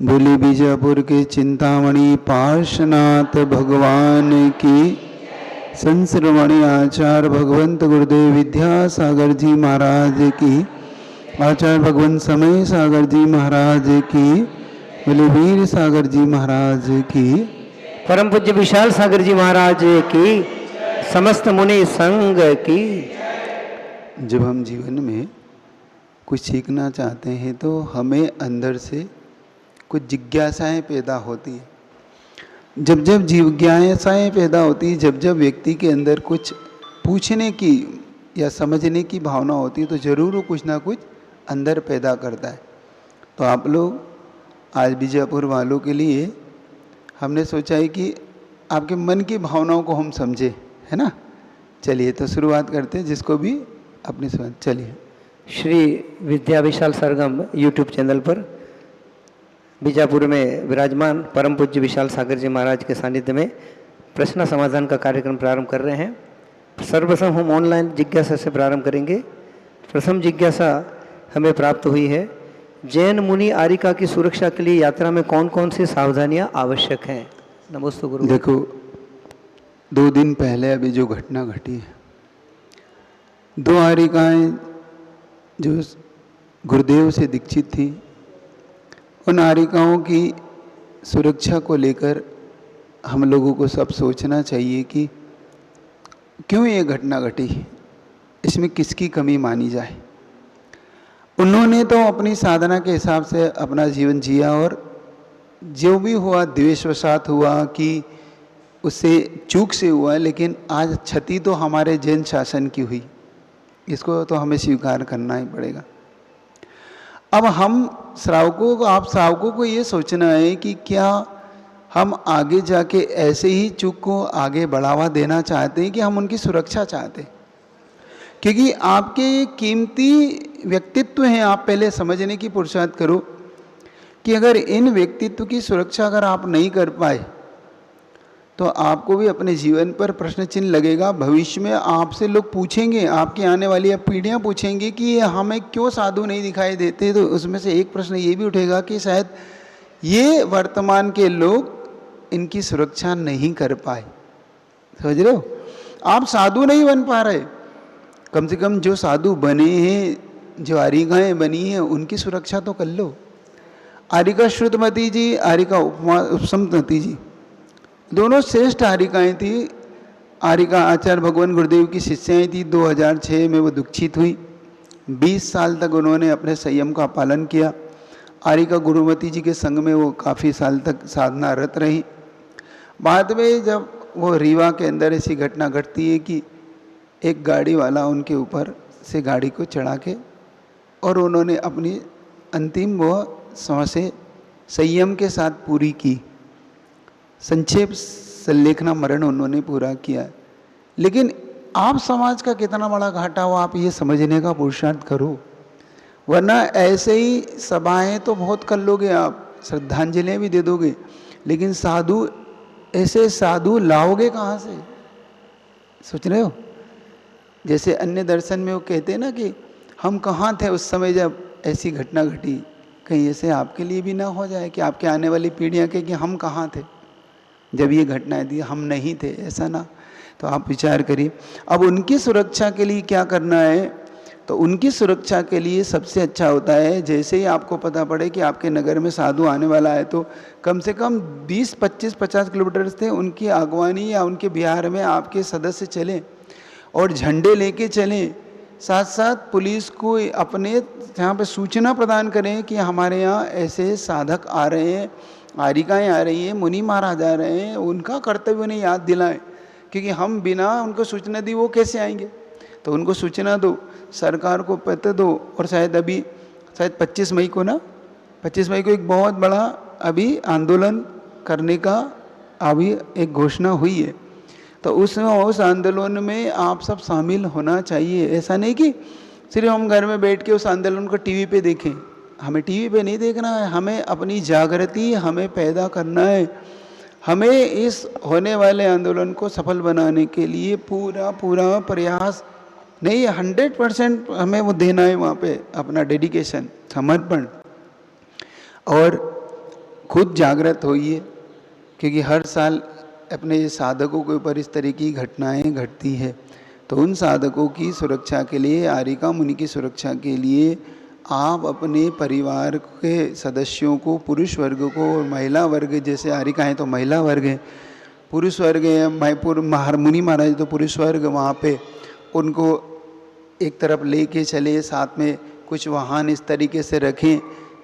बोले बीजापुर के चिंतामणि पार्श्वनाथ भगवान की, संश्रवणी आचार्य भगवंत गुरुदेव विद्यासागर जी महाराज की, आचार्य भगवंत समय सागर जी महाराज की, बोले वीर सागर जी महाराज की, परम पूज्य विशाल सागर जी महाराज की, समस्त मुनि संघ की। जब हम जीवन में कुछ सीखना चाहते हैं तो हमें अंदर से कुछ जिज्ञासाएं पैदा होती है। जब जब जिज्ञासाएं पैदा होती है, जब जब व्यक्ति के अंदर कुछ पूछने की या समझने की भावना होती है, तो ज़रूर वो कुछ ना कुछ अंदर पैदा करता है। तो आप लोग आज बीजापुर वालों के लिए हमने सोचा है कि आपके मन की भावनाओं को हम समझे, है ना। चलिए तो शुरुआत करते हैं, जिसको भी अपनी समझ। चलिए। श्री विद्या विशाल सरगम यूट्यूब चैनल पर बीजापुर में विराजमान परम पूज्य विशाल सागर जी महाराज के सानिध्य में प्रश्न समाधान का कार्यक्रम प्रारंभ कर रहे हैं। सर्वप्रथम हम ऑनलाइन जिज्ञासा से प्रारंभ करेंगे। प्रथम जिज्ञासा हमें प्राप्त हुई है, जैन मुनि आरिका की सुरक्षा के लिए यात्रा में कौन कौन सी सावधानियां आवश्यक हैं। नमस्ते गुरु। देखो, 2 दिन पहले अभी जो घटना घटी है, 2 आरिकाएं जो गुरुदेव से दीक्षित थी, उन आरिकाओं की सुरक्षा को लेकर हम लोगों को सब सोचना चाहिए कि क्यों ये घटना घटी, इसमें किसकी कमी मानी जाए। उन्होंने तो अपनी साधना के हिसाब से अपना जीवन जिया, और जो भी हुआ द्वेषवशात हुआ कि उससे चूक से हुआ, लेकिन आज क्षति तो हमारे जैन शासन की हुई, इसको तो हमें स्वीकार करना ही पड़ेगा। अब हम श्रावकों को, आप श्रावकों को ये सोचना है कि क्या हम आगे जाके ऐसे ही चूक को आगे बढ़ावा देना चाहते हैं कि हम उनकी सुरक्षा चाहते हैं। क्योंकि आपके कीमती व्यक्तित्व हैं, आप पहले समझने की पुरुषार्थ करो कि अगर इन व्यक्तित्व की सुरक्षा अगर आप नहीं कर पाए तो आपको भी अपने जीवन पर प्रश्न चिन्ह लगेगा। भविष्य में आपसे लोग पूछेंगे, आपकी आने वाली पीढ़ियां पूछेंगी कि हमें क्यों साधु नहीं दिखाई देते। तो उसमें से एक प्रश्न ये भी उठेगा कि शायद ये वर्तमान के लोग इनकी सुरक्षा नहीं कर पाए। समझ रहे हो, आप साधु नहीं बन पा रहे, कम से कम जो साधु बने हैं, जो आरिकाएँ बनी हैं, उनकी सुरक्षा तो कर लो। आरिका श्रुतमती जी, आरिका उपसमती जी, दोनों श्रेष्ठ आरिकाएँ थी। आरिका आचार्य भगवान गुरुदेव की शिष्याएँ थी। 2006 में वो दीक्षित हुई। 20 साल तक उन्होंने अपने संयम का पालन किया। आरिका गुरुमती जी के संग में वो काफ़ी साल तक साधनारत रही। बाद में जब वो रीवा के अंदर ऐसी घटना घटती है कि एक गाड़ी वाला उनके ऊपर से गाड़ी को चढ़ा के, और उन्होंने अपनी अंतिम वो सांसें संयम के साथ पूरी की। संक्षेप संलेखना मरण उन्होंने पूरा किया। लेकिन आप समाज का कितना बड़ा घाटा हो, आप ये समझने का पुरुषार्थ करो, वरना ऐसे ही सभाएं तो बहुत कर लोगे, आप श्रद्धांजलियाँ भी दे दोगे, लेकिन साधु, ऐसे साधु लाओगे कहाँ से। सोच रहे हो, जैसे अन्य दर्शन में वो कहते हैं ना कि हम कहाँ थे उस समय जब ऐसी घटना घटी। कहीं ऐसे आपके लिए भी ना हो जाए कि आपके आने वाली पीढ़ियाँ कहें कि हम कहाँ थे जब ये घटनाएं थी, हम नहीं थे, ऐसा ना। तो आप विचार करिए। अब उनकी सुरक्षा के लिए क्या करना है, तो उनकी सुरक्षा के लिए सबसे अच्छा होता है, जैसे ही आपको पता पड़े कि आपके नगर में साधु आने वाला है, तो कम से कम 20, 25, 50 किलोमीटर से उनकी अगवानी या उनके बिहार में आपके सदस्य चलें और झंडे लेके चलें। साथ साथ पुलिस को अपने यहाँ पे सूचना प्रदान करें कि हमारे यहाँ ऐसे साधक आ रहे हैं, आरिकाएँ आ रही हैं, मुनि महाराज आ रहे हैं। उनका कर्तव्य उन्हें याद दिलाएं, क्योंकि हम बिना उनको सूचना दी वो कैसे आएंगे। तो उनको सूचना दो, सरकार को पता दो। और शायद 25 मई को ना, 25 मई को एक बहुत बड़ा अभी आंदोलन करने का अभी एक घोषणा हुई है। तो उस आंदोलन में आप सब शामिल होना चाहिए। ऐसा नहीं कि सिर्फ हम घर में बैठ के उस आंदोलन को टीवी पे देखें। हमें टीवी पे नहीं देखना है, हमें अपनी जागृति हमें पैदा करना है। हमें इस होने वाले आंदोलन को सफल बनाने के लिए पूरा प्रयास नहीं, 100% हमें वो देना है, वहाँ पे अपना डेडिकेशन, समर्पण। और खुद जागृत होइए, क्योंकि हर साल अपने साधकों के ऊपर इस तरह की घटनाएं घटती है। तो उन साधकों की सुरक्षा के लिए, आरिका मुनि की सुरक्षा के लिए आप अपने परिवार के सदस्यों को, पुरुष वर्ग को और महिला वर्ग, जैसे आरिकाएँ तो महिला वर्ग है, पुरुष वर्ग है, मुनि महाराज तो पुरुष वर्ग, वहाँ पे उनको एक तरफ लेके चले, साथ में कुछ वाहन इस तरीके से रखें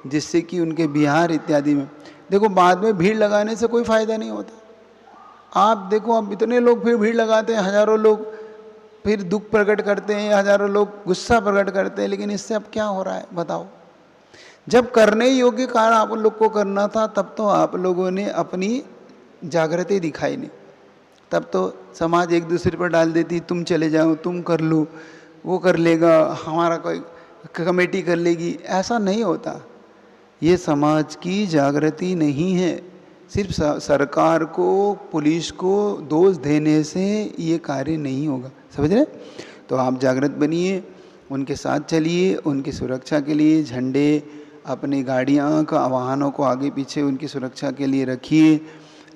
जिससे कि उनके विहार इत्यादि में, देखो बाद में भीड़ लगाने से कोई फ़ायदा नहीं होता। आप देखो, अब इतने लोग फिर भीड़ लगाते हैं, हज़ारों लोग फिर दुख प्रकट करते हैं, हज़ारों लोग गुस्सा प्रकट करते हैं, लेकिन इससे अब क्या हो रहा है बताओ। जब करने योग्य कार्य आप लोग को करना था तब तो आप लोगों ने अपनी जागृति दिखाई नहीं, तब तो समाज एक दूसरे पर डाल देती, तुम चले जाओ, तुम कर लो, वो कर लेगा, हमारा कोई कमेटी कर लेगी। ऐसा नहीं होता, ये समाज की जागृति नहीं है। सिर्फ सरकार को, पुलिस को दोष देने से ये कार्य नहीं होगा, समझ रहे। तो आप जागृत बनिए, उनके साथ चलिए, उनकी सुरक्षा के लिए झंडे, अपनी गाड़ियाँ का वाहनों को आगे पीछे उनकी सुरक्षा के लिए रखिए।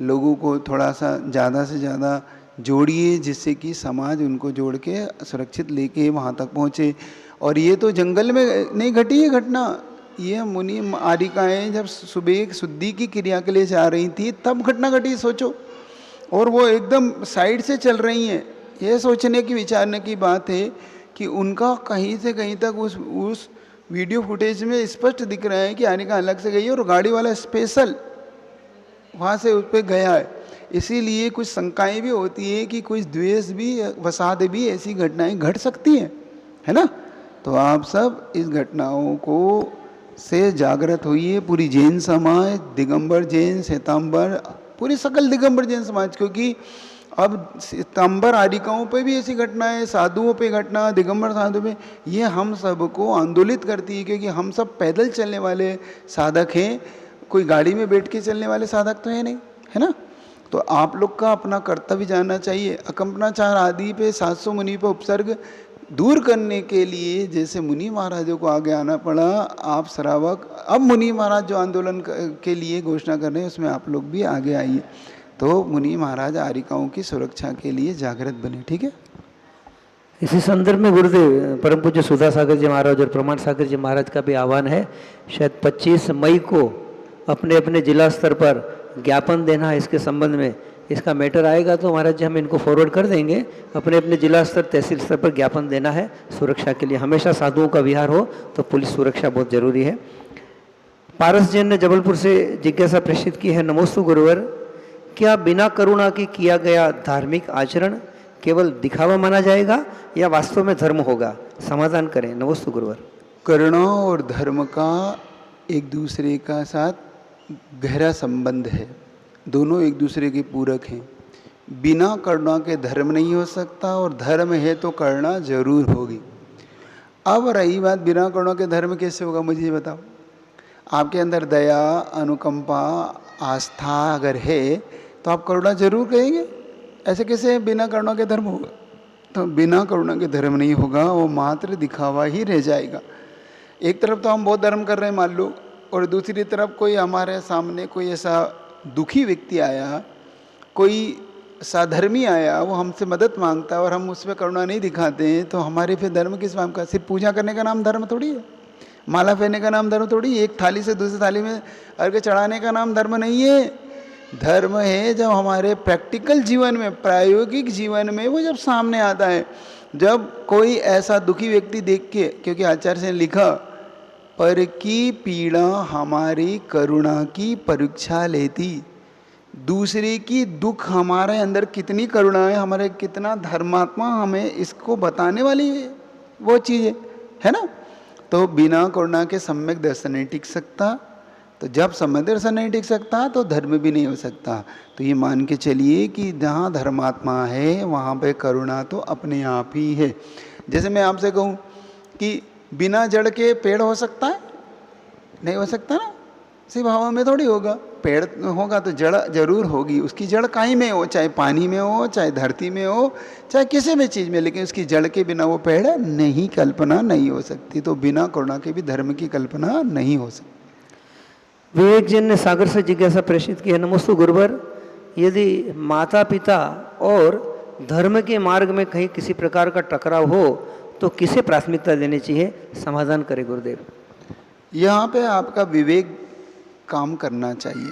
लोगों को थोड़ा सा ज़्यादा से ज़्यादा जोड़िए, जिससे कि समाज उनको जोड़ के सुरक्षित लेके वहाँ तक पहुँचे। और ये तो जंगल में नहीं घटी है घटना, ये मुनि आरिकाएँ जब सुबह शुद्धि की क्रिया के लिए जा रही थी तब घटना घटी, सोचो। और वो एकदम साइड से चल रही हैं। ये सोचने की, विचारने की बात है कि उनका कहीं से कहीं तक उस वीडियो फुटेज में स्पष्ट दिख रहा है कि आरिका अलग से गई है और गाड़ी वाला स्पेशल वहाँ से उस पर गया है। इसीलिए कुछ शंकाएँ भी होती है कि कुछ द्वेष भी, वसाद भी, ऐसी घटनाएं घट सकती हैं, है ना। तो आप सब इस घटनाओं को से जागृत होइए, पूरी जैन समाज, दिगंबर जैन, श्वेतांबर, पूरी सकल दिगंबर जैन समाज, क्योंकि अब श्वेतांबर आरिकाओं पे भी ऐसी घटनाएं, साधुओं पे घटना, दिगंबर साधु पे, ये हम सबको आंदोलित करती है, क्योंकि हम सब पैदल चलने वाले साधक हैं, कोई गाड़ी में बैठ के चलने वाले साधक तो है नहीं, है ना। तो आप लोग का अपना कर्तव्य जानना चाहिए। अकंपनाचार आदि पे 700 मुनि पे उपसर्ग दूर करने के लिए जैसे मुनि महाराजों को आगे आना पड़ा, आप श्रावक अब मुनि महाराज जो आंदोलन के लिए घोषणा कर रहे हैं उसमें आप लोग भी आगे आइए। तो मुनि महाराज आरिकाओं की सुरक्षा के लिए जागृत बने, ठीक है। इसी संदर्भ में गुरुदेव परम पूज्य सुधा सागर जी महाराज और प्रमाण सागर जी महाराज का भी आह्वान है, शायद 25 मई को अपने अपने जिला स्तर पर ज्ञापन देना है इसके संबंध में। इसका मैटर आएगा तो महाराज जी हम इनको फॉरवर्ड कर देंगे। अपने अपने जिला स्तर, तहसील स्तर पर ज्ञापन देना है सुरक्षा के लिए। हमेशा साधुओं का विहार हो तो पुलिस सुरक्षा बहुत जरूरी है। पारस जैन ने जबलपुर से जिज्ञासा प्रेषित की है, नमोस्तु गुरुवर, क्या बिना करुणा की किया गया धार्मिक आचरण केवल दिखावा माना जाएगा या वास्तव में धर्म होगा? समाधान करें, नमोस्तु गुरुवर। करुणा और धर्म का एक दूसरे का साथ गहरा संबंध है, दोनों एक दूसरे के पूरक हैं। बिना करुणा के धर्म नहीं हो सकता और धर्म है तो करुणा जरूर होगी। अब रही बात बिना करुणा के धर्म कैसे होगा, मुझे ये बताओ। आपके अंदर दया, अनुकंपा, आस्था अगर है तो आप करुणा जरूर कहेंगे। ऐसे कैसे बिना करुणा के धर्म होगा? तो बिना करुणा के धर्म नहीं होगा, वो मात्र दिखावा ही रह जाएगा। एक तरफ तो हम बहुत धर्म कर रहे हैं मान लो, और दूसरी तरफ कोई हमारे सामने कोई ऐसा दुखी व्यक्ति आया, कोई साधर्मी आया, वो हमसे मदद मांगता है और हम उस पर करुणा नहीं दिखाते हैं, तो हमारे फिर धर्म किस नाम का? सिर्फ पूजा करने का नाम धर्म थोड़ी है, माला पहनने का नाम धर्म थोड़ी है, एक थाली से दूसरी थाली में अर्घ्य चढ़ाने का नाम धर्म नहीं है। धर्म है जब हमारे प्रैक्टिकल जीवन में, प्रायोगिक जीवन में वो जब सामने आता है, जब कोई ऐसा दुखी व्यक्ति देख के, क्योंकि आचार्य ने लिखा पर की पीड़ा हमारी करुणा की परीक्षा लेती, दूसरे की दुख हमारे अंदर कितनी करुणा है, हमारे कितना धर्मात्मा, हमें इसको बताने वाली वो चीज़ है ना। तो बिना करुणा के सम्यक दर्शन नहीं टिक सकता, तो जब सम्यक दर्शन नहीं टिक सकता तो धर्म भी नहीं हो सकता। तो ये मान के चलिए कि जहाँ धर्मात्मा है वहाँ पे करुणा तो अपने आप ही है। जैसे मैं आपसे कहूँ कि बिना जड़ के पेड़ हो सकता है? नहीं हो सकता ना, सिर्फ हवा में थोड़ी होगा। पेड़ होगा तो जड़ जरूर होगी, उसकी जड़ कहीं में हो, चाहे पानी में हो, चाहे धरती में हो, चाहे किसी भी चीज़ में, लेकिन उसकी जड़ के बिना वो पेड़ नहीं, कल्पना नहीं हो सकती। तो बिना करुणा के भी धर्म की कल्पना नहीं हो सकती। विवेक जैन ने सागर से जिज्ञासा प्रेषित की है। नमोस्तु गुरुवर, यदि माता पिता और धर्म के मार्ग में कहीं किसी प्रकार का टकराव हो तो किसे प्राथमिकता देनी चाहिए, समाधान करे गुरुदेव। यहाँ पे आपका विवेक काम करना चाहिए।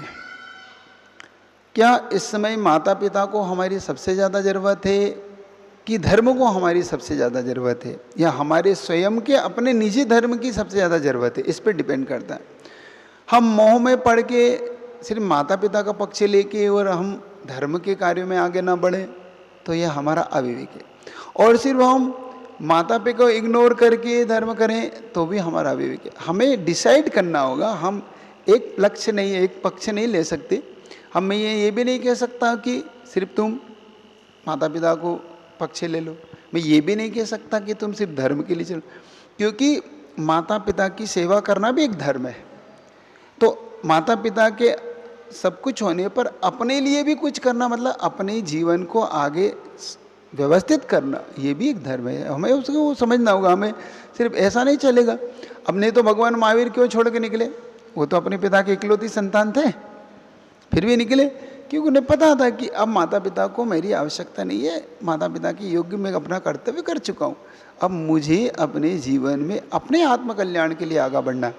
क्या इस समय माता पिता को हमारी सबसे ज़्यादा ज़रूरत है कि धर्म को हमारी सबसे ज़्यादा ज़रूरत है, या हमारे स्वयं के अपने निजी धर्म की सबसे ज़्यादा ज़रूरत है? इस पर डिपेंड करता है। हम मोह में पड़ के सिर्फ माता पिता का पक्ष लेके और हम धर्म के कार्यों में आगे ना बढ़े तो यह हमारा अविवेक है। और सिर्फ हम माता पिता को इग्नोर करके धर्म करें तो भी हमारा अविवेक है। हमें डिसाइड करना होगा। हम एक लक्ष्य नहीं, एक पक्ष नहीं ले सकते। हम मैं ये भी नहीं कह सकता कि सिर्फ तुम माता पिता को पक्ष ले लो। मैं ये भी नहीं कह सकता कि तुम सिर्फ धर्म के लिए चलो, क्योंकि माता पिता की सेवा करना भी एक धर्म है। तो माता पिता के सब कुछ होने पर अपने लिए भी कुछ करना, मतलब अपने जीवन को आगे व्यवस्थित करना, ये भी एक धर्म है। हमें उसको समझना होगा। हमें सिर्फ ऐसा नहीं चलेगा। अब नहीं तो भगवान महावीर क्यों छोड़ के निकले? वो तो अपने पिता के इकलौती संतान थे, फिर भी निकले क्योंकि उन्हें पता था कि अब माता पिता को मेरी आवश्यकता नहीं है, माता पिता के योग्य मैं अपना कर्तव्य कर चुका हूँ। अब मुझे अपने जीवन में अपने आत्मकल्याण के लिए आगे बढ़ना।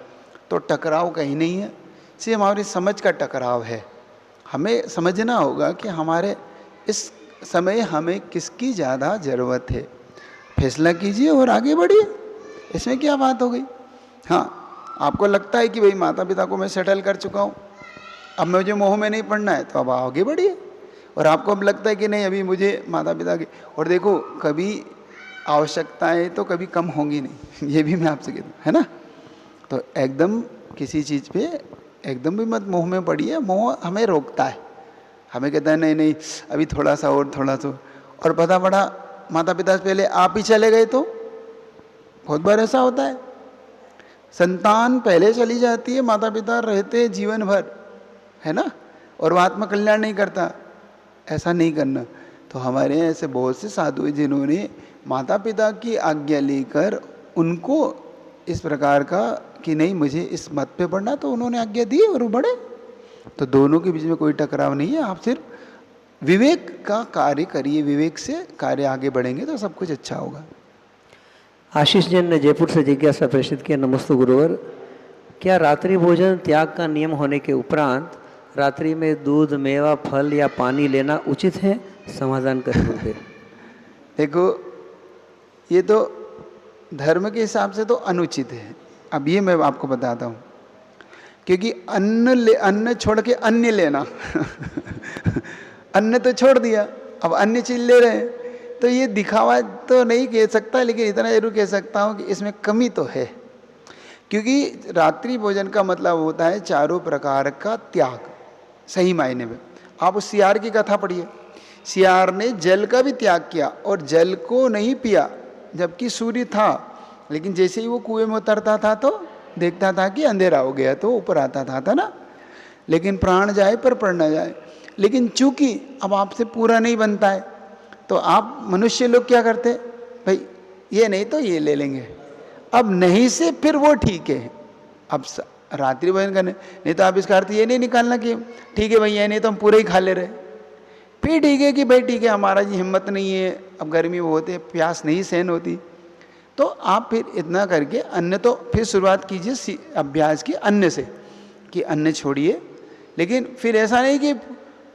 तो टकराव कहीं नहीं है, सिर्फ हमारी समझ का टकराव है। हमें समझना होगा कि हमारे इस समय हमें किसकी ज़्यादा ज़रूरत है। फैसला कीजिए और आगे बढ़िए, इसमें क्या बात हो गई। हाँ, आपको लगता है कि भाई माता पिता को मैं सेटल कर चुका हूँ, अब मुझे मोह में नहीं पड़ना है, तो अब आगे बढ़िए। और आपको अब लगता है कि नहीं, अभी मुझे माता पिता की, और देखो कभी आवश्यकताएं तो कभी कम होंगी नहीं, ये भी मैं आपसे कहता हूँ, है ना। तो एकदम किसी चीज़ पे एकदम भी मत मोह में पड़िए। मोह हमें रोकता है, हमें कहता है नहीं नहीं अभी थोड़ा सा और थोड़ा सा, और पता पड़ा माता पिता से पहले आप ही चले गए। तो बहुत बार ऐसा होता है, संतान पहले चली जाती है, माता पिता रहते जीवन भर, है ना, और वो आत्मकल्याण नहीं करता। ऐसा नहीं करना। तो हमारे यहाँ ऐसे बहुत से साधु हैं जिन्होंने माता पिता की आज्ञा लेकर उनको इस प्रकार का कि नहीं मुझे इस मत पे बढ़ना, तो उन्होंने आज्ञा दी और वो बढ़े। तो दोनों के बीच में कोई टकराव नहीं है। आप सिर्फ विवेक का कार्य करिए, विवेक से कार्य आगे बढ़ेंगे तो सब कुछ अच्छा होगा। आशीष जैन ने जयपुर से जिज्ञासा प्रेषित किया। नमस्ते गुरुवर, क्या रात्रि भोजन त्याग का नियम होने के उपरांत रात्रि में दूध, मेवा, फल या पानी लेना उचित है? समाधान कर गुरुदेव। देखो, ये तो धर्म के हिसाब से तो अनुचित है। अब ये मैं आपको बताता हूँ, क्योंकि अन्न छोड़ के अन्य लेना अन्न तो छोड़ दिया, अब अन्य चीज ले रहे हैं, तो ये दिखावा तो नहीं कह सकता, लेकिन इतना जरूर कह सकता हूँ कि इसमें कमी तो है। क्योंकि रात्रि भोजन का मतलब होता है चारों प्रकार का त्याग, सही मायने में। आप उस सियार की कथा पढ़िए, सियार ने जल का भी त्याग किया और जल को नहीं पिया, जबकि सूर्य था, लेकिन जैसे ही वो कुएं में उतरता था तो देखता था कि अंधेरा हो गया, तो ऊपर आता था ना। लेकिन प्राण जाए पर प्रण न जाए। लेकिन चूंकि अब आपसे पूरा नहीं बनता है, तो आप मनुष्य लोग क्या करते, भाई ये नहीं तो ये ले लेंगे, अब नहीं से फिर वो ठीक है। अब रात्रि भोजन करने, नहीं तो आप इसका अर्थ ये नहीं निकालना कि ठीक है भाई ये नहीं तो हम पूरे ही खा ले रहे, फिर ठीक है कि भाई ठीक है हमारा जी हिम्मत नहीं है, अब गर्मी में होते प्यास नहीं सहन होती, तो आप फिर इतना करके अन्न, तो फिर शुरुआत कीजिए अभ्यास की अन्न से कि अन्न छोड़िए। लेकिन फिर ऐसा नहीं कि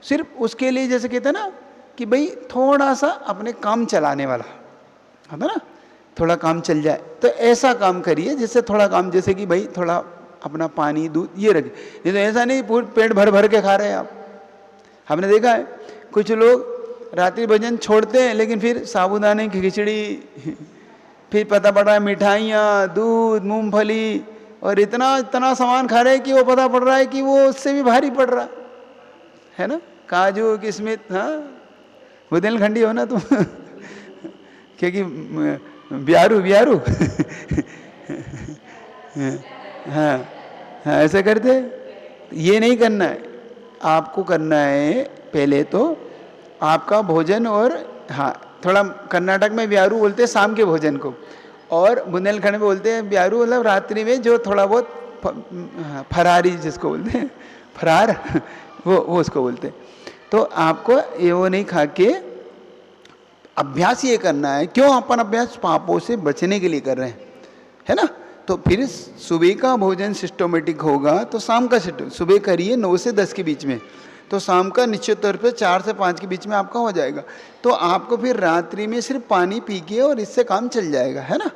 सिर्फ उसके लिए, जैसे कहते हैं ना कि भाई थोड़ा सा अपने काम चलाने वाला होता ना, थोड़ा काम चल जाए, तो ऐसा काम करिए जिससे थोड़ा काम, जैसे कि भाई थोड़ा अपना पानी दूध ये रखे। नहीं तो ऐसा नहीं पूरे पेट भर भर के खा रहे हैं आप। हमने देखा है कुछ लोग रात्रि भोजन छोड़ते हैं, लेकिन फिर साबूदाने की खिचड़ी, फिर पता पड़ रहा है मिठाइयाँ, दूध, मूंगफली और इतना इतना सामान खा रहे हैं कि वो पता पड़ रहा है कि वो उससे भी भारी पड़ रहा है ना। काजू, किशमिश, हाँ बुंदेलखंडी हो ना तुम क्योंकि ब्यारू ब्यारू हाँ हाँ ऐसे करते। ये नहीं करना है, आपको करना है पहले तो आपका भोजन, और हाँ थोड़ा कर्नाटक में ब्यारू बोलते हैं शाम के भोजन को, और बुंदेलखंड में बोलते हैं ब्यारू मतलब रात्रि में जो थोड़ा बहुत फरारी जिसको बोलते हैं, फरार वो उसको बोलते हैं। तो आपको ये वो नहीं खा के अभ्यास ये करना है। क्यों अपन अभ्यास? पापों से बचने के लिए कर रहे हैं, है ना। तो फिर सुबह का भोजन सिस्टमेटिक होगा तो शाम का सुबह करिए 9 से 10 के बीच में, तो शाम का निश्चित तौर पे 4 से 5 के बीच में आपका हो जाएगा। तो आपको फिर रात्रि में सिर्फ पानी पी के और इससे काम चल जाएगा, है ना।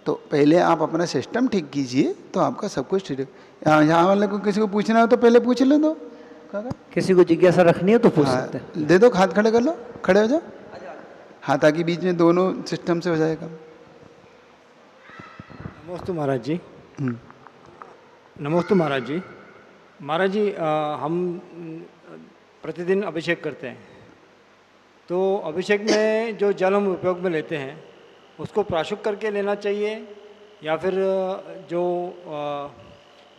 तो पहले आप अपना सिस्टम ठीक कीजिए तो आपका सब कुछ ठीक है। यहाँ वाले को किसी को पूछना हो तो पहले पूछ लो। दो किसी को जिज्ञासा रखनी हो तो पूछ हाँ, सकते हैं। दे दो, हाथ खड़े कर लो, खड़े हो जाओ। हाँ, ताकि बीच में दोनों सिस्टम से हो जाएगा। नमस्ते महाराज जी। नमस्ते महाराज जी। महाराज जी, हम प्रतिदिन अभिषेक करते हैं, तो अभिषेक में जो जल हम उपयोग में लेते हैं उसको प्राशुक करके लेना चाहिए या फिर जो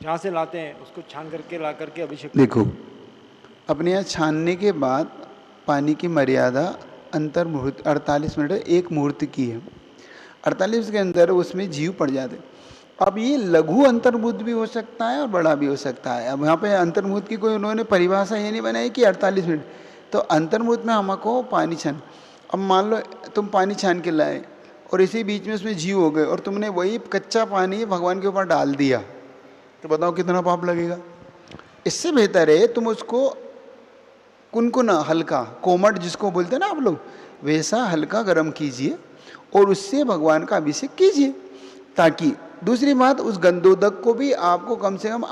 जहाँ से लाते हैं उसको छान करके ला करके अभिषेक? देखो, अपने यहाँ छानने के बाद पानी की मर्यादा अंतर मुहूर्त 48 मिनट एक मुहूर्त की है। 48 के अंदर उसमें जीव पड़ जाते। अब ये लघु अंतर्मुहूर्त भी हो सकता है और बड़ा भी हो सकता है। अब यहाँ पे अंतर्मुहूर्त की कोई उन्होंने परिभाषा ये नहीं बनाई कि 48 मिनट। तो अंतर्मुहूर्त में हमको पानी छान, अब मान लो तुम पानी छान के लाए और इसी बीच में उसमें जीव हो गए और तुमने वही कच्चा पानी भगवान के ऊपर डाल दिया, तो बताओ कितना पाप लगेगा। इससे बेहतर है तुम उसको कुनकुना हल्का कोमट जिसको बोलते हैं ना आप लोग, वैसा हल्का गर्म कीजिए और उससे भगवान का अभिषेक कीजिए। ताकि दूसरी बात, उस गंधोदक को भी आपको कम से कम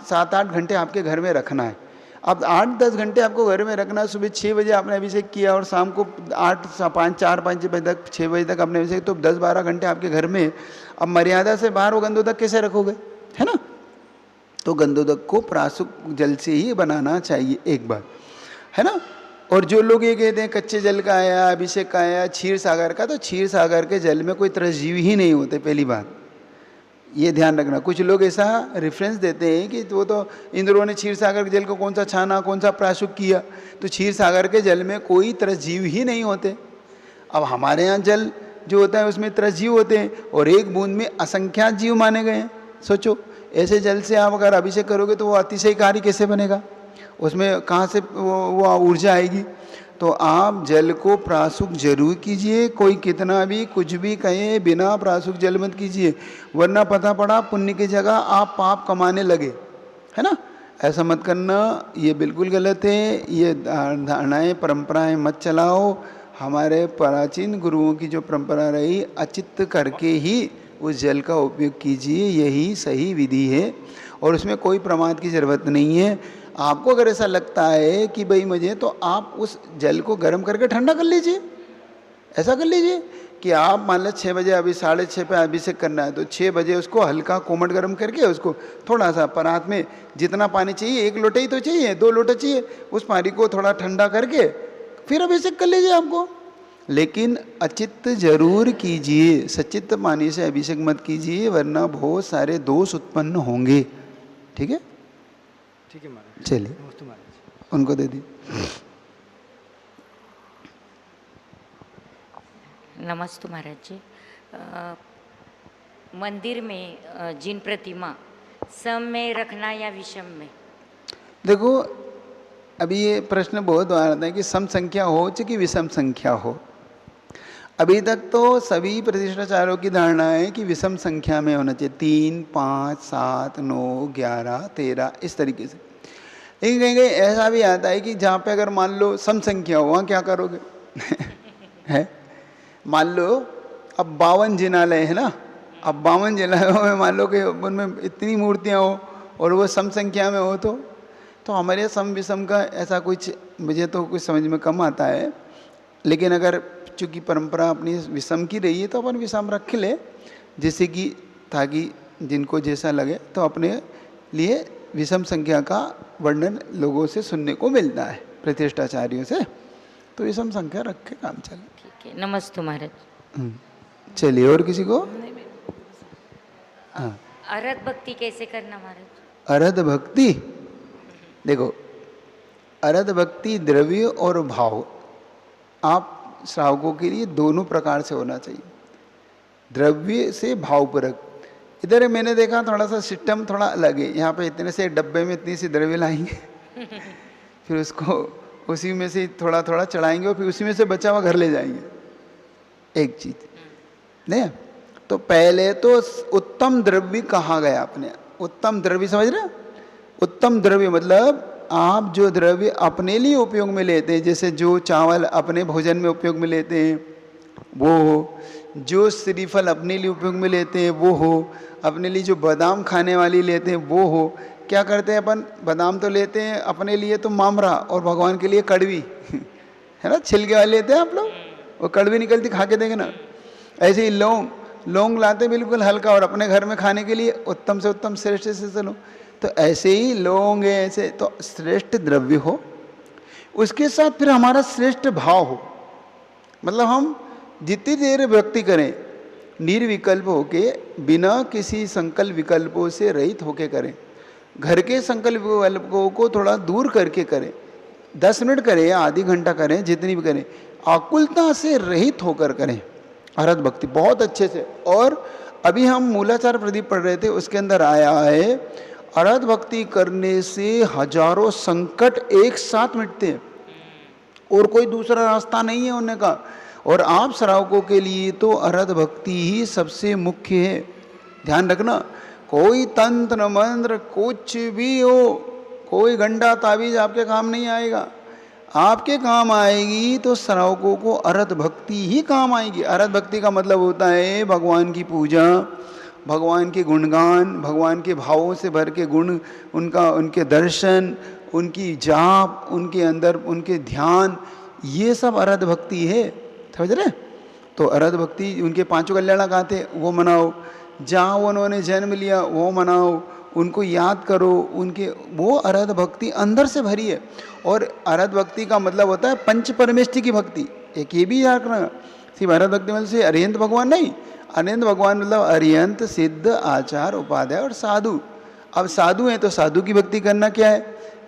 7-8 घंटे आपके घर में रखना है। अब 8-10 घंटे आपको घर में रखना है। सुबह 6 बजे आपने अभिषेक किया और शाम को 4-5 बजे तक 6 बजे तक आपने अभिषेक, तो 10-12 घंटे आपके घर में। अब मर्यादा से बाहर वो गंधोदक कैसे रखोगे, है ना। तो गंधोदक को प्राशुक जल से ही बनाना चाहिए एक बार, है ना। और जो लोग ये कहते हैं कच्चे जल का आया, अभिषेक का आया, क्षीर सागर का, तो क्षीर सागर के जल में कोई तरजीव ही नहीं होते। पहली बात ये ध्यान रखना। कुछ लोग ऐसा रेफरेंस देते हैं कि वो तो इंद्रों ने क्षीर सागर के जल को कौन सा छाना, कौन सा प्राशुक किया, तो क्षीर सागर के जल में कोई तरजीव ही नहीं होते। अब हमारे यहाँ जल जो होता है उसमें तरजीव होते हैं और एक बूंद में असंख्यात जीव माने गए हैं। सोचो, ऐसे जल से आप अगर अभिषेक करोगे तो वो अतिशयकारी कैसे बनेगा, उसमें कहाँ से वो ऊर्जा आएगी। तो आप जल को प्राशुक जरूर कीजिए। कोई कितना भी कुछ भी कहे, बिना प्राशुक जल मत कीजिए, वरना पता पड़ा पुण्य की जगह आप पाप कमाने लगे, है ना। ऐसा मत करना, ये बिल्कुल गलत है। ये धारणाएँ परंपराएं मत चलाओ। हमारे प्राचीन गुरुओं की जो परंपरा रही, अचित्त करके ही उस जल का उपयोग कीजिए, यही सही विधि है और उसमें कोई प्रमाद की ज़रूरत नहीं है। आपको अगर ऐसा लगता है कि भाई मुझे, तो आप उस जल को गर्म करके ठंडा कर लीजिए। ऐसा कर लीजिए कि आप मान लो 6 बजे, अभी 6:30 पे अभिषेक करना है, तो 6 बजे उसको हल्का कोमट गर्म करके उसको थोड़ा सा परात में जितना पानी चाहिए, 1 लोटा ही तो चाहिए, 2 लोटा चाहिए, उस पानी को थोड़ा ठंडा करके फिर अभिषेक कर लीजिए आपको। लेकिन अचित्त जरूर कीजिए, सचित्त पानी से अभिषेक मत कीजिए, वरना बहुत सारे दोष उत्पन्न होंगे। ठीक है, ठीक है महाराज। चलिए नमस्ते महाराज। उनको दे दी। नमस्ते महाराज जी। मंदिर में जिन प्रतिमा सम में रखना या विषम में? देखो, अभी ये प्रश्न बहुत बार आता है कि सम संख्या हो कि विषम संख्या हो। अभी तक तो सभी प्रतिष्ठाचार्यों की धारणा है कि विषम संख्या में होना चाहिए, 3, 5, 7, 9, 11, 13 इस तरीके से। लेकिन कहीं कहीं ऐसा भी आता है कि जहाँ पे अगर मान लो सम संख्या हो, वहाँ क्या करोगे है, मान लो अब 52 जिनालय है ना, अब 52 जिनालयों में मान लो कि उनमें इतनी मूर्तियाँ हो और वो सम संख्या में हो, तो हमारे यहाँ सम विषम का ऐसा कुछ मुझे तो कुछ समझ में कम आता है। लेकिन अगर चूँकि परंपरा अपनी विषम की रही है तो अपन विषम रख ले, जैसे कि ताकि जिनको जैसा लगे तो अपने लिए विषम संख्या का वर्णन लोगों से सुनने को मिलता है, प्रतिष्ठाचार्यों से, तो विषम संख्या रख के काम चले। ठीक है, नमस्ते महाराज। चलिए, और किसी को? हाँ, अरहत भक्ति कैसे करना महाराज? अरहत भक्ति, देखो अरहत भक्ति द्रव्य और भाव आप श्रावकों के लिए दोनों प्रकार से होना चाहिए। द्रव्य से भावपूर्वक, इधर मैंने देखा थोड़ा सा सिस्टम थोड़ा अलग है। यहाँ पे इतने से डब्बे में इतनी सी द्रव्य लाएंगे, फिर उसको उसी में से थोड़ा थोड़ा चढ़ाएंगे और फिर उसी में से बचा हुआ घर ले जाएंगे। एक चीज नहीं, तो पहले तो उत्तम द्रव्य कहा गया अपने, उत्तम द्रव्य समझ रहे? उत्तम द्रव्य मतलब आप जो द्रव्य अपने लिए उपयोग में लेते हैं, जैसे जो चावल अपने भोजन में उपयोग में लेते हैं वो हो, जो श्रीफल अपने लिए उपयोग में लेते हैं वो हो, अपने लिए जो बादाम खाने वाली लेते हैं वो हो। क्या करते हैं अपन, बादाम तो लेते हैं अपने लिए तो मामरा, और भगवान के लिए कड़वी है ना, छिलके वाले लेते हैं आप लोग, वो कड़वी निकलती, खा के देखे ना। ऐसे ही लौंग लाते बिल्कुल हल्का, और अपने घर में खाने के लिए उत्तम से उत्तम श्रेष्ठ से चलो। तो ऐसे ही लौंग है, ऐसे तो श्रेष्ठ द्रव्य हो, उसके साथ फिर हमारा श्रेष्ठ भाव हो। मतलब हम जितनी देर भक्ति करें निर्विकल्प होके, बिना किसी संकल्प विकल्पों से रहित होके करें, घर के संकल्प विकल्पों को थोड़ा दूर करके करें, 10 मिनट करें या आधी घंटा करें, जितनी भी करें, आकुलता से रहित होकर करें अरहत भक्ति बहुत अच्छे से। और अभी हम मूलाचार प्रदीप पढ़ रहे थे, उसके अंदर आया है अरहत भक्ति करने से हजारों संकट एक साथ मिटते हैं, और कोई दूसरा रास्ता नहीं है उन्हें का। और आप श्रावकों के लिए तो अरहत भक्ति ही सबसे मुख्य है। ध्यान रखना, कोई तंत्र मंत्र कुछ भी हो, कोई गंडा ताबीज आपके काम नहीं आएगा। आपके काम आएगी तो श्रावकों को अरहत भक्ति ही काम आएगी। अरहत भक्ति का मतलब होता है भगवान की पूजा, भगवान के गुणगान, भगवान के भावों से भर के गुण, उनके दर्शन, उनकी जाप, उनके अंदर उनके ध्यान, ये सब अरहत भक्ति है। समझ रहे? तो अरहत भक्ति, उनके 5 कल्याण गाते वो मनाओ, जहाँ उन्होंने जन्म लिया वो मनाओ, उनको याद करो, उनके वो अरहत भक्ति अंदर से भरी है। और अरहत भक्ति का मतलब होता है पंच परमेष्टि की भक्ति। एक ये भी याद रखना, सिर्फ अरहत भक्ति मतलब से अरिहंत भगवान नहीं, अरिहंत भगवान मतलब अरिहंत, सिद्ध, आचार, उपाध्याय और साधु। अब साधु हैं तो साधु की भक्ति करना क्या है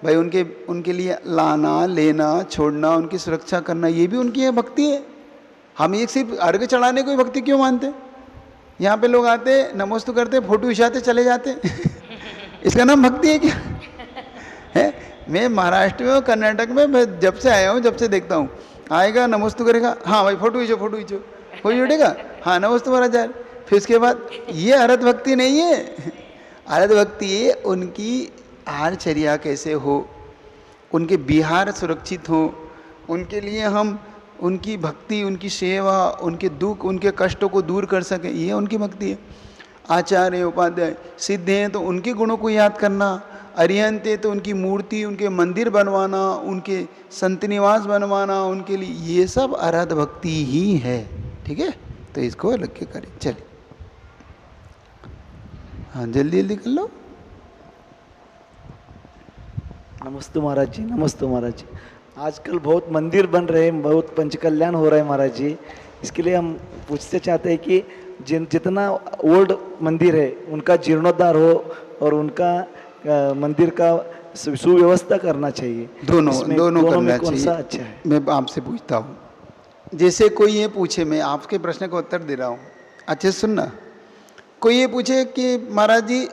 भाई, उनके लिए लाना, लेना, छोड़ना, उनकी सुरक्षा करना, ये भी उनकी भक्ति है। हम एक सिर्फ अर्घ चढ़ाने को भक्ति क्यों मानते? यहाँ पे लोग आते, नमोस्तु करते, फोटो खिंचाते, चले जाते इसका नाम भक्ति है क्या? है? मैं महाराष्ट्र में और कर्नाटक में मैं जब से आया हूँ, जब से देखता हूँ, आएगा नमोस्तु करेगा, हाँ भाई फोटो खींचो, फोटो खींचो, कोई जुड़ेगा, हाँ नमोस्तु महाराज जाए, फिर उसके बाद ये अरहत भक्ति नहीं है। अरहत भक्ति है उनकी आहारचर्या कैसे हो, उनके विहार सुरक्षित हो, उनके लिए हम उनकी भक्ति, उनकी सेवा, उनके दुख, उनके कष्टों को दूर कर सकें, ये उनकी भक्ति है। आचार्य, उपाध्याय, सिद्ध हैं तो उनके गुणों को याद करना, अरिहंत है तो उनकी मूर्ति, उनके मंदिर बनवाना, उनके संत निवास बनवाना, उनके लिए, ये सब अरहत भक्ति ही है। ठीक है, तो इसको अलग के करें। चलिए, हाँ जल्दी जल्दी कर लो। नमस्ते महाराज जी, नमस्ते महाराज जी। आजकल बहुत मंदिर बन रहे हैं, बहुत पंचकल्याण हो रहा है महाराज जी। इसके लिए हम पूछते चाहते हैं कि जितना ओल्ड मंदिर है उनका जीर्णोद्धार हो और उनका मंदिर का सुव्यवस्था करना चाहिए। दोनों करना कौन सा चाहिए। अच्छा है? मैं आपसे पूछता हूँ, जैसे कोई ये पूछे, मैं आपके प्रश्न का उत्तर दे रहा हूँ, अच्छे से सुनना। कोई ये पूछे कि महाराज जी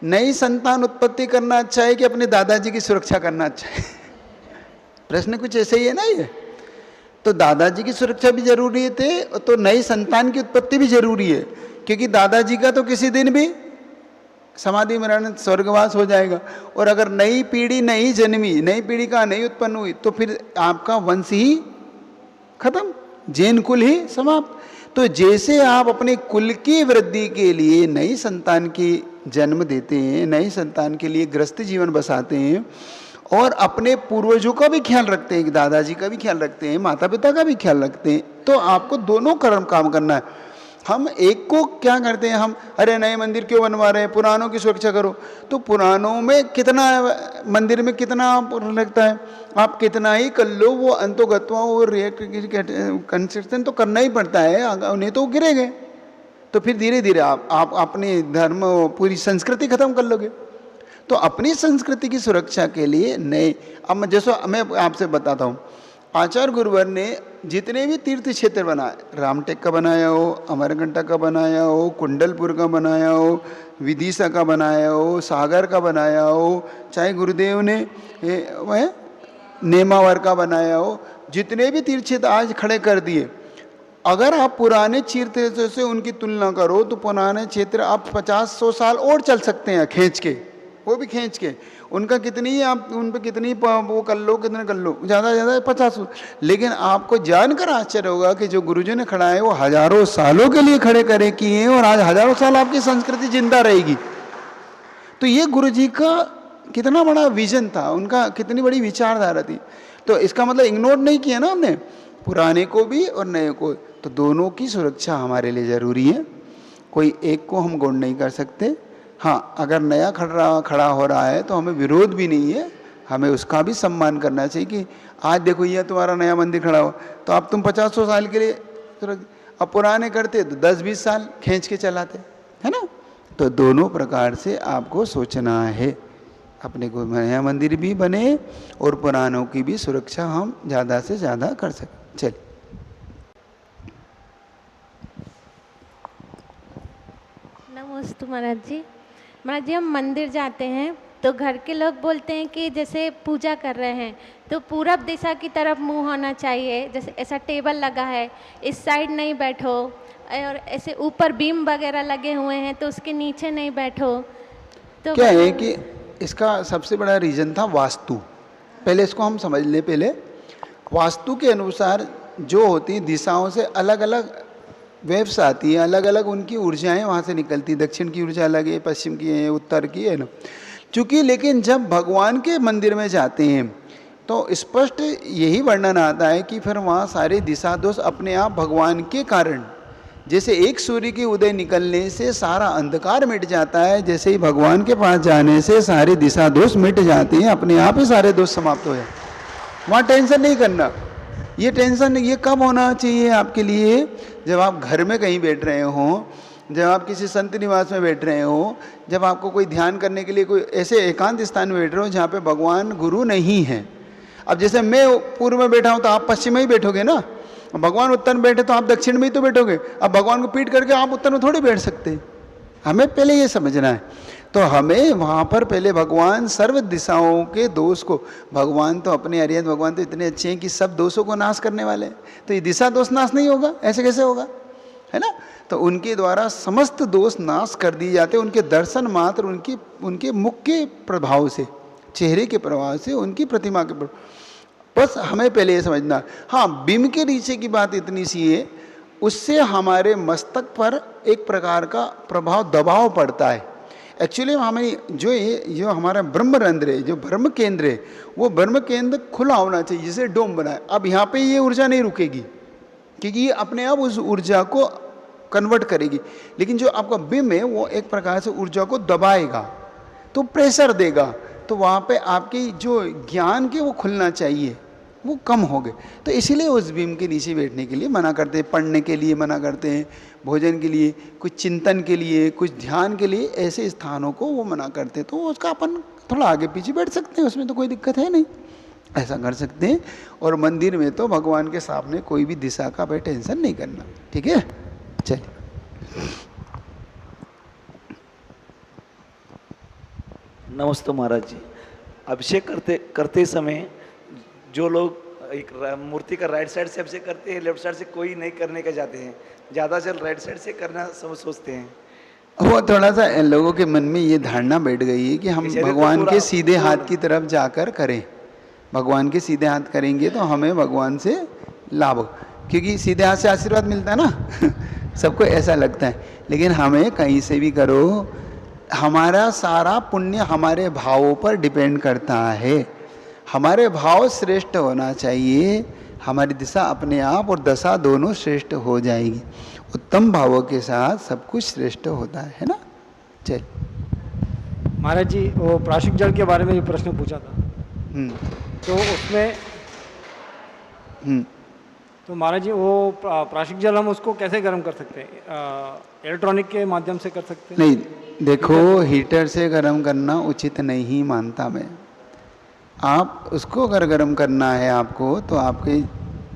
नई संतान उत्पत्ति करना अच्छा है कि अपने दादाजी की सुरक्षा करना अच्छा है? प्रश्न कुछ ऐसे ही है ना ये। तो दादाजी की सुरक्षा भी जरूरी थे, तो नई संतान की उत्पत्ति भी जरूरी है, क्योंकि दादाजी का तो किसी दिन भी समाधि मरण स्वर्गवास हो जाएगा। और अगर नई पीढ़ी नहीं जन्मी, नई पीढ़ी का नहीं उत्पन्न हुई, तो फिर आपका वंश ही खत्म, जैन कुल ही समाप्त। तो जैसे आप अपने कुल की वृद्धि के लिए नई संतान की जन्म देते हैं, नई संतान के लिए गृहस्थ जीवन बसाते हैं, और अपने पूर्वजों का भी ख्याल रखते हैं, दादाजी का भी ख्याल रखते हैं, माता पिता का भी ख्याल रखते हैं, तो आपको दोनों काम करना है। हम एक को क्या करते हैं, हम अरे नए मंदिर क्यों बनवा रहे हैं, पुरानों की सुरक्षा करो। तो पुरानों में कितना, मंदिर में कितना लगता है, आप कितना ही कर लो, वो अंतोगत्वा वो कंस्ट्रक्शन तो करना ही पड़ता है, उन्हें तो गिरे गए। तो फिर धीरे धीरे आप अपने धर्म, पूरी संस्कृति खत्म कर लोगे। तो अपनी संस्कृति की सुरक्षा के लिए नए, अब जैसे मैं आपसे बताता हूँ, आचार्य गुरुवर ने जितने भी तीर्थ क्षेत्र बनाए, रामटेक का बनाया हो, अमरकंटक का बनाया हो, कुंडलपुर का बनाया हो, विदिशा का बनाया हो, सागर का बनाया हो, चाहे गुरुदेव ने वह नेमावर का बनाया हो, जितने भी तीर्थ क्षेत्र आज खड़े कर दिए, अगर आप पुराने तीर्थ से उनकी तुलना करो तो पुराने क्षेत्र आप 50-100 साल और चल सकते हैं खींच के, वो भी खींच के। उनका कितनी आप उन पर कितनी वो कर लो, कितने कर लो, ज़्यादा ज़्यादा 50। लेकिन आपको जानकर आश्चर्य होगा कि जो गुरुजी ने खड़ा है वो हजारों सालों के लिए खड़े करे किए हैं, और आज हजारों साल आपकी संस्कृति जिंदा रहेगी। तो ये गुरुजी का कितना बड़ा विजन था, उनका कितनी बड़ी विचारधारा थी। तो इसका मतलब इग्नोर नहीं किया ना हमने, पुराने को भी और नए को। तो दोनों की सुरक्षा हमारे लिए ज़रूरी है, कोई एक को हम गौण नहीं कर सकते। हाँ, अगर नया खड़ा हो रहा है तो हमें विरोध भी नहीं है, हमें उसका भी सम्मान करना चाहिए कि आज देखो ये तुम्हारा नया मंदिर खड़ा हो, तो अब तुम 50-100 साल के लिए, अब पुराने करते तो 10-20 साल खींच के चलाते, है ना। तो दोनों प्रकार से आपको सोचना है, अपने को नया मंदिर भी बने और पुरानों की भी सुरक्षा हम ज़्यादा से ज़्यादा कर सकें। चलिए। नमस्ते महाराज जी। महाराज जी, हम मंदिर जाते हैं तो घर के लोग बोलते हैं कि जैसे पूजा कर रहे हैं तो पूरब दिशा की तरफ मुंह होना चाहिए, जैसे ऐसा टेबल लगा है इस साइड नहीं बैठो, और ऐसे ऊपर बीम वगैरह लगे हुए हैं तो उसके नीचे नहीं बैठो। तो क्या है कि इसका सबसे बड़ा रीज़न था वास्तु। पहले इसको हम समझ लें। पहले वास्तु के अनुसार जो होती दिशाओं से अलग अलग वेव्स आती है, अलग अलग उनकी ऊर्जाएं वहाँ से निकलती। दक्षिण की ऊर्जा अलग है, पश्चिम की है, उत्तर की है ना। चूँकि लेकिन जब भगवान के मंदिर में जाते हैं तो स्पष्ट यही वर्णन आता है कि फिर वहाँ सारे दिशा दोष अपने आप भगवान के कारण, जैसे एक सूर्य के उदय निकलने से सारा अंधकार मिट जाता है, जैसे ही भगवान के पास जाने से सारे दिशा दोष मिट जाते हैं, अपने आप ही सारे दोष समाप्त हो जाते। वहाँ टेंशन नहीं करना। ये टेंशन ये कब होना चाहिए आपके लिए? जब आप घर में कहीं बैठ रहे हों, जब आप किसी संत निवास में बैठ रहे हो, जब आपको कोई ध्यान करने के लिए कोई ऐसे एकांत स्थान में बैठ रहे हो जहाँ पे भगवान गुरु नहीं है। अब जैसे मैं पूर्व में बैठा हूँ तो आप पश्चिम में ही बैठोगे ना, भगवान उत्तर में बैठे तो आप दक्षिण में ही तो बैठोगे। अब भगवान को पीट करके आप उत्तर में थोड़ी बैठ सकते। हमें पहले ये समझना है। तो हमें वहाँ पर पहले भगवान सर्व दिशाओं के दोष को, भगवान तो अपने अरिहंत भगवान तो इतने अच्छे हैं कि सब दोषों को नाश करने वाले हैं, तो ये दिशा दोष नाश नहीं होगा, ऐसे कैसे होगा, है ना। तो उनके द्वारा समस्त दोष नाश कर दिए जाते हैं, उनके दर्शन मात्र, उनके मुख के प्रभाव से, चेहरे के प्रभाव से, उनकी प्रतिमा के प्रभाव। बस हमें पहले ये समझना। हाँ, बिम के नीचे की बात इतनी सी है, उससे हमारे मस्तक पर एक प्रकार का प्रभाव, दबाव पड़ता है। एक्चुअली हमें जो हमारा ब्रह्मरंध्र है, जो ब्रह्म केंद्र है, वो ब्रह्म केंद्र खुला होना चाहिए, जैसे डोम बना है। अब यहाँ पे ये ऊर्जा नहीं रुकेगी क्योंकि ये अपने आप उस ऊर्जा को कन्वर्ट करेगी। लेकिन जो आपका बिम है वो एक प्रकार से ऊर्जा को दबाएगा, तो प्रेशर देगा, तो वहाँ पे आपकी जो ज्ञान के वो खुलना चाहिए वो कम हो गए। तो इसीलिए उस बीम के नीचे बैठने के लिए मना करते हैं, पढ़ने के लिए मना करते हैं, भोजन के लिए, कुछ चिंतन के लिए, कुछ ध्यान के लिए, ऐसे स्थानों को वो मना करते हैं। तो उसका अपन थोड़ा आगे पीछे बैठ सकते हैं, उसमें तो कोई दिक्कत है नहीं, ऐसा कर सकते हैं। और मंदिर में तो भगवान के सामने कोई भी दिशा का भाई टेंशन नहीं करना, ठीक है। चलिए। नमस्ते महाराज जी। अभिषेक करते समय जो लोग एक मूर्ति का राइट साइड से अभिषेक करते हैं, लेफ्ट साइड से कोई नहीं करने का जाते हैं, ज़्यादा से राइट साइड से करना सब सोचते हैं। वो थोड़ा सा लोगों के मन में ये धारणा बैठ गई है कि हम भगवान के सीधे हाथ की तरफ जाकर करें, भगवान के सीधे हाथ करेंगे तो हमें भगवान से लाभ, क्योंकि सीधे हाथ से आशीर्वाद मिलता है ना सबको ऐसा लगता है। लेकिन हमें कहीं से भी करो, हमारा सारा पुण्य हमारे भावों पर डिपेंड करता है। हमारे भाव श्रेष्ठ होना चाहिए, हमारी दिशा अपने आप और दशा दोनों श्रेष्ठ हो जाएगी। उत्तम भावों के साथ सब कुछ श्रेष्ठ होता है ना। चल महाराज जी, वो प्राशिक जल के बारे में जो प्रश्न पूछा था, तो उसमें तो महाराज जी वो प्राशिक जल हम उसको कैसे गर्म कर सकते हैं? इलेक्ट्रॉनिक के माध्यम से कर सकते हैं? नहीं, देखो हीटर से गर्म करना उचित नहीं मानता मैं। आप उसको अगर गर्म करना है आपको, तो आपके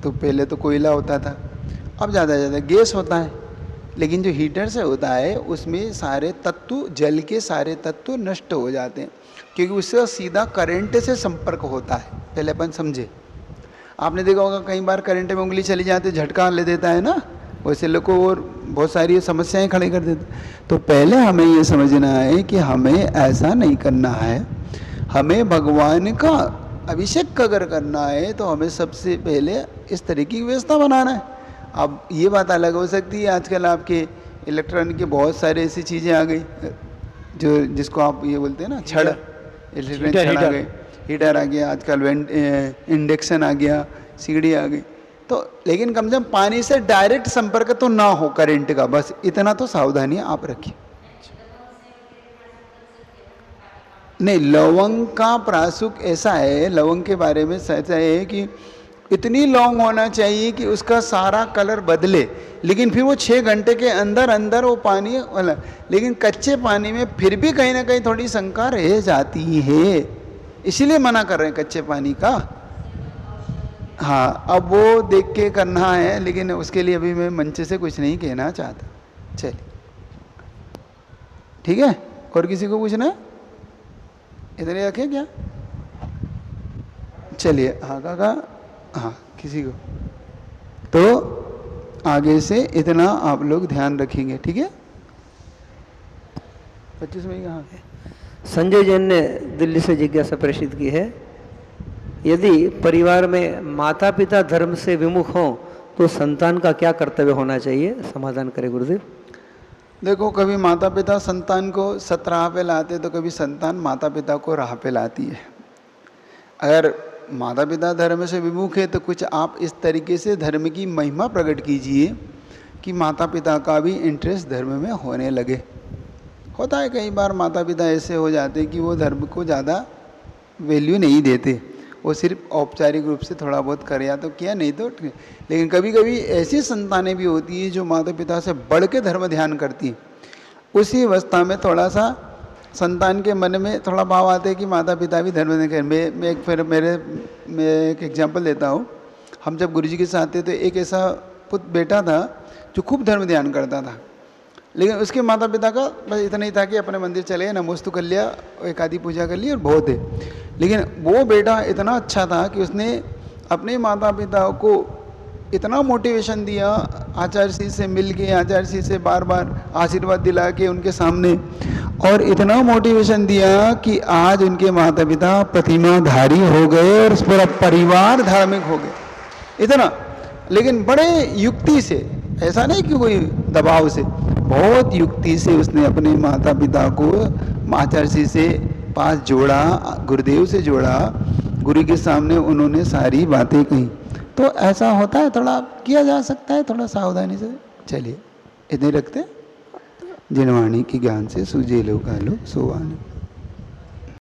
तो पहले तो कोयला होता था, अब ज़्यादा से ज़्यादा गैस होता है, लेकिन जो हीटर से होता है उसमें सारे तत्व, जल के सारे तत्व नष्ट हो जाते हैं, क्योंकि उससे सीधा करंट से संपर्क होता है। पहले अपन समझे, आपने देखा होगा कई बार करंट में उंगली चली जाती है, झटका ले देता है ना, वैसे लोग को और बहुत सारी समस्याएं खड़ी कर देते। तो पहले हमें ये समझना है कि हमें ऐसा नहीं करना है। हमें भगवान का अभिषेक अगर करना है तो हमें सबसे पहले इस तरीके की व्यवस्था बनाना है। अब ये बात अलग हो सकती है, आजकल आपके इलेक्ट्रॉनिक के बहुत सारे ऐसी चीज़ें आ गई जो जिसको आप ये बोलते हैं ना छड़, इलेक्ट्रॉनिक छड़ आ गए, हीटर आ गया, आजकल इंडक्शन आ गया, सीढ़ी आ गई। तो लेकिन कम से कम पानी से डायरेक्ट संपर्क तो ना हो करंट का, बस इतना तो सावधानी आप रखिए। नहीं, लौंग का प्रासुक ऐसा है, लौंग के बारे में ऐसा है कि इतनी लौंग होना चाहिए कि उसका सारा कलर बदले, लेकिन फिर वो 6 घंटे के अंदर अंदर वो पानी वाला, लेकिन कच्चे पानी में फिर भी कहीं ना कहीं थोड़ी शंका रह जाती है, इसीलिए मना कर रहे हैं कच्चे पानी का। हाँ, अब वो देख के करना है, लेकिन उसके लिए अभी मैं मंच से कुछ नहीं कहना चाहता। चलिए, ठीक है, और किसी को पूछना है? इधर ही रखें क्या? चलिए, हाँ काका, हाँ किसी को, तो आगे से इतना आप लोग ध्यान रखेंगे, ठीक है? 25 मई कहाँ है? संजय जैन ने दिल्ली से जिज्ञासा प्रेषित की है, यदि परिवार में माता पिता धर्म से विमुख हों तो संतान का क्या कर्तव्य होना चाहिए? समाधान करें गुरुदेव। देखो, कभी माता पिता संतान को सतराह पे लाते तो कभी संतान माता पिता को राह पे लाती है। अगर माता पिता धर्म से विमुख है तो कुछ आप इस तरीके से धर्म की महिमा प्रकट कीजिए कि माता पिता का भी इंटरेस्ट धर्म में होने लगे। होता है कई बार माता पिता ऐसे हो जाते कि वो धर्म को ज़्यादा वैल्यू नहीं देते, वो सिर्फ औपचारिक रूप से थोड़ा बहुत कर या तो किया, नहीं तो। लेकिन कभी कभी ऐसी संतानें भी होती हैं जो माता पिता से बढ़ के धर्म ध्यान करती हैं। उसी अवस्था में थोड़ा सा संतान के मन में थोड़ा भाव आते हैं कि माता पिता भी धर्म नहीं करें। मैं एक एग्जांपल देता हूँ। हम जब गुरुजी के साथ थे तो एक ऐसा बेटा था जो खूब धर्म ध्यान करता था, लेकिन उसके माता पिता का बस इतना ही था कि अपने मंदिर चले गए, नमोस्तु कर लिया, एक आदि पूजा कर ली और बहुत है। लेकिन वो बेटा इतना अच्छा था कि उसने अपने माता पिता को इतना मोटिवेशन दिया, आचार्य श्री से मिल के, आचार्य श्री से बार बार आशीर्वाद दिला के उनके सामने, और इतना मोटिवेशन दिया कि आज उनके माता पिता प्रतिमाधारी हो गए और पूरा परिवार धार्मिक हो गए, इतना। लेकिन बड़े युक्ति से, ऐसा नहीं कि कोई दबाव से, बहुत युक्ति से उसने अपने माता पिता को आचार्य श्री से पास जोड़ा, गुरुदेव से जोड़ा, गुरु के सामने उन्होंने सारी बातें कही। तो ऐसा होता है, थोड़ा किया जा सकता है, थोड़ा सावधानी से। चलिए, इतने रखते, जिनवाणी की ज्ञान से सूझे लो कालो सोवानी।